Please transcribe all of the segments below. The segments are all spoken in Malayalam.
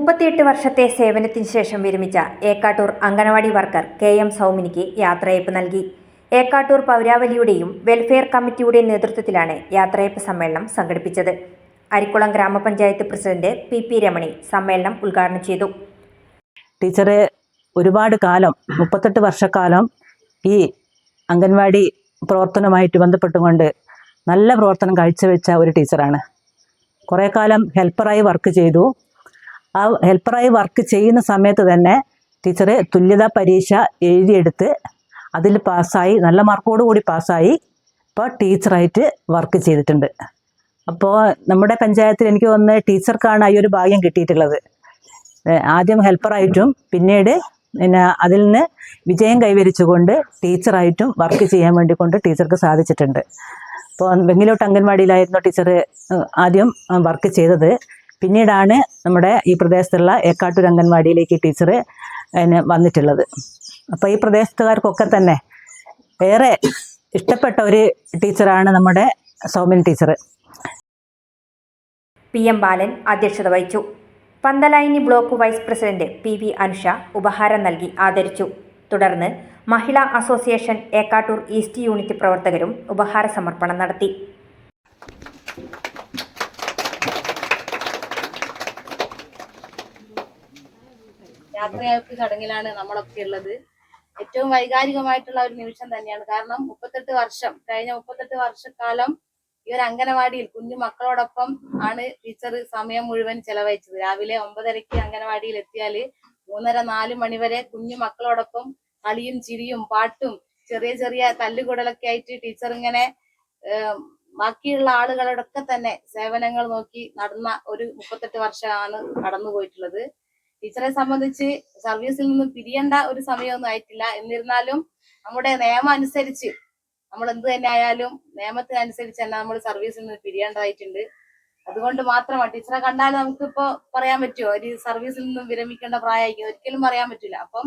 38 വർഷത്തെ സേവനത്തിന് ശേഷം വിരമിച്ച ഏക്കാട്ടൂർ അംഗനവാടി വർക്കർ KM സൗമിനിക്ക് യാത്രയയപ്പ് നൽകി. ഏക്കാട്ടൂർ പൗരാവലിയുടെയും വെൽഫെയർ കമ്മിറ്റിയുടെ നേതൃത്വത്തിലാണ് യാത്രയയപ്പ് സമ്മേളനം സംഘടിപ്പിച്ചത്. അരിക്കുളം ഗ്രാമപഞ്ചായത്ത് പ്രസിഡന്റ് PP രമണി സമ്മേളനം ഉദ്ഘാടനം ചെയ്തു. ടീച്ചറെ ഒരുപാട് കാലം 38 വർഷക്കാലം ഈ അംഗൻവാടി പ്രവർത്തനവുമായിട്ട് ബന്ധപ്പെട്ടുകൊണ്ട് നല്ല പ്രവർത്തനം കാഴ്ചവെച്ച ഒരു ടീച്ചറാണ്. കുറേ കാലം ഹെൽപ്പറായി വർക്ക് ചെയ്തു. ആ ഹെൽപ്പറായി വർക്ക് ചെയ്യുന്ന സമയത്ത് തന്നെ ടീച്ചർ തുല്യതാ പരീക്ഷ എഴുതിയെടുത്ത് അതിൽ പാസ്സായി, നല്ല മാർക്കോടുകൂടി പാസ്സായി ഇപ്പോൾ ടീച്ചറായിട്ട് വർക്ക് ചെയ്തിട്ടുണ്ട്. അപ്പോൾ നമ്മുടെ പഞ്ചായത്തിൽ എനിക്ക് തോന്നുന്നത് ടീച്ചർക്കാണ് ഈ ഒരു ഭാഗ്യം കിട്ടിയിട്ടുള്ളത്. ആദ്യം ഹെൽപ്പറായിട്ടും പിന്നീട് അതിൽ നിന്ന് വിജയം കൈവരിച്ചുകൊണ്ട് ടീച്ചറായിട്ടും വർക്ക് ചെയ്യാൻ വേണ്ടി കൊണ്ട് ടീച്ചർക്ക് സാധിച്ചിട്ടുണ്ട്. അപ്പോൾ വെങ്ങിലോട്ട് അംഗൻവാടിയിലായിരുന്നു ടീച്ചർ ആദ്യം വർക്ക് ചെയ്തത്. പിന്നീടാണ് നമ്മുടെ ഈ പ്രദേശത്തുള്ള ഏക്കാട്ടൂർ അംഗൻവാടിയിലേക്ക് ടീച്ചർ വന്നിട്ടുള്ളത്. അപ്പോൾ ഈ പ്രദേശത്തുകാർക്കൊക്കെ തന്നെ ഏറെ ഇഷ്ടപ്പെട്ട ഒരു ടീച്ചറാണ് നമ്മുടെ സൗമിൻ ടീച്ചർ. PM ബാലൻ അധ്യക്ഷത വഹിച്ചു. Panthalayini block vice president PV Anusha ഉപഹാരം നൽകി ആദരിച്ചു. തുടർന്ന് Mahila association Ekkattoor east unit പ്രവർത്തകരും ഉപഹാര സമർപ്പണം നടത്തി. യാത്രയയപ്പ് ചടങ്ങിലാണ് നമ്മളൊക്കെ ഉള്ളത്. ഏറ്റവും വൈകാരികമായിട്ടുള്ള ഒരു നിമിഷം തന്നെയാണ്. കാരണം 38 വർഷക്കാലം ഈ ഒരു അംഗനവാടിയിൽ കുഞ്ഞു മക്കളോടൊപ്പം ആണ് ടീച്ചർ സമയം മുഴുവൻ ചെലവഴിച്ചത്. രാവിലെ 9:30 അംഗനവാടിയിൽ എത്തിയാല് 3:30-4 മണി വരെ കുഞ്ഞു മക്കളോടൊപ്പം കളിയും ചിരിയും പാട്ടും ചെറിയ ചെറിയ തല്ലുകൂടലൊക്കെ ആയിട്ട് ടീച്ചർ ഇങ്ങനെ ബാക്കിയുള്ള ആളുകളോടൊക്കെ തന്നെ സേവനങ്ങൾ നോക്കി നടന്ന ഒരു 38 വർഷമാണ് കടന്നു പോയിട്ടുള്ളത്. ടീച്ചറെ സംബന്ധിച്ച് സർവീസിൽ നിന്ന് പിരിയേണ്ട ഒരു സമയമൊന്നും ആയിട്ടില്ല. എന്നിരുന്നാലും നമ്മുടെ നിയമം അനുസരിച്ച് നമ്മൾ എന്ത് തന്നെ ആയാലും നിയമത്തിനനുസരിച്ച് തന്നെ നമ്മൾ സർവീസിൽ നിന്ന് പിരിയേണ്ടതായിട്ടുണ്ട്. അതുകൊണ്ട് മാത്രമാണ് ടീച്ചറെ കണ്ടാൽ നമുക്കിപ്പോ പറയാൻ പറ്റുമോ ഒരു സർവീസിൽ നിന്നും വിരമിക്കേണ്ട പ്രായമായിരിക്കും? ഒരിക്കലും പറയാൻ പറ്റില്ല. അപ്പം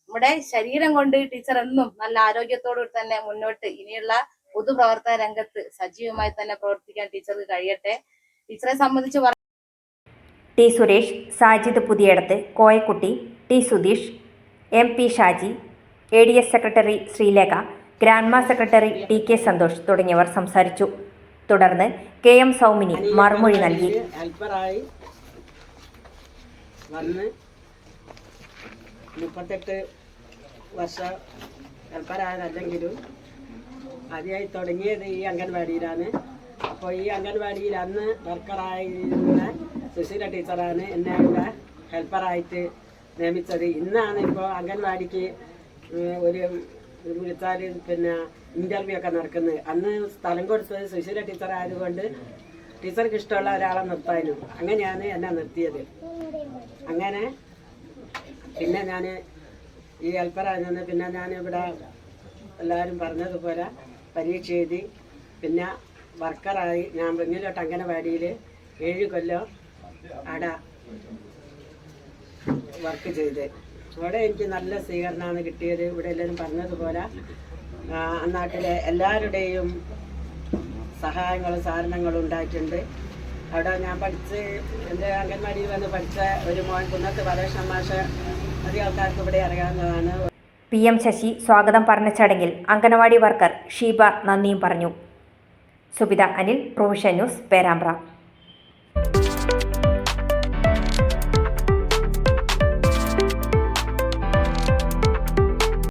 നമ്മുടെ ശരീരം കൊണ്ട് ടീച്ചർ എന്നും നല്ല ആരോഗ്യത്തോടു തന്നെ മുന്നോട്ട് ഇനിയുള്ള പൊതുപ്രവർത്തന രംഗത്ത് സജീവമായി തന്നെ പ്രവർത്തിക്കാൻ ടീച്ചർക്ക് കഴിയട്ടെ. ടീച്ചറെ സംബന്ധിച്ച് T Suresh, Sajid Puthiyadath, Koyakutty, T Sudheesh, MP Shaji, ADS secretary Sreelekha, grandma secretary TK Santhosh തുടങ്ങിയവർ സംസാരിച്ചു. തുടർന്ന് KM സൗമിനി മറുമൊഴി നൽകി. ഹെൽപ്പറായി വന്ന് 38 വർഷം ഹെൽപ്പറായതല്ലെങ്കിലും ആദ്യമായി തുടങ്ങിയത് ഈ അംഗൻവാടിയിലാണ്. അപ്പോൾ ഈ അംഗൻവാടിയിൽ അന്ന് വർക്കറായിരുന്ന സുശീല ടീച്ചറാണ് എന്നെ ഇവിടെ ഹെൽപ്പറായിട്ട് നിയമിച്ചത്. ഇന്നാണ് ഇപ്പോൾ അംഗൻവാടിക്ക് ഒരു വിളിച്ചാൽ പിന്നെ ഇൻ്റർവ്യൂ ഒക്കെ നടക്കുന്നത്. അന്ന് സ്ഥലം കൊടുത്തത് സുശീല ടീച്ചർ ആയതുകൊണ്ട് ടീച്ചർക്ക് ഇഷ്ടമുള്ള ഒരാളെ നിർത്താനും അങ്ങനെയാണ് എന്നെ നിർത്തിയത്. അങ്ങനെ പിന്നെ ഞാൻ ഈ ഹെൽപ്പറായിരുന്നു. പിന്നെ ഞാനിവിടെ എല്ലാവരും പറഞ്ഞതുപോലെ പരീക്ഷ എഴുതി പിന്നെ വർക്കറായി. ഞാൻ വെങ്ങിലോട്ട് അംഗനവാടിയിൽ 7 കൊല്ലം അവിടെ വർക്ക് ചെയ്ത് അവിടെ എനിക്ക് നല്ല സ്വീകരണമാണ് കിട്ടിയത്. ഇവിടെ എല്ലാവരും പറഞ്ഞതുപോലെ നാട്ടിലെ എല്ലാവരുടെയും സഹായങ്ങളും സഹകരണങ്ങളും ഉണ്ടായിട്ടുണ്ട്. അവിടെ ഞാൻ പഠിച്ച് എൻ്റെ അംഗൻവാടിയിൽ വന്ന് പഠിച്ച ഒരു മോൻ കുന്നത്ത് പരേഷ മാഷ അധികം ആൾക്കാർക്ക് ഇവിടെ അറിയാവുന്നതാണ്. PM ശശി സ്വാഗതം പറഞ്ഞ ചടങ്ങിൽ അംഗനവാടി വർക്കർ ഷീബ നന്ദിയും പറഞ്ഞു. Subitha Anil, provision news, Perambra.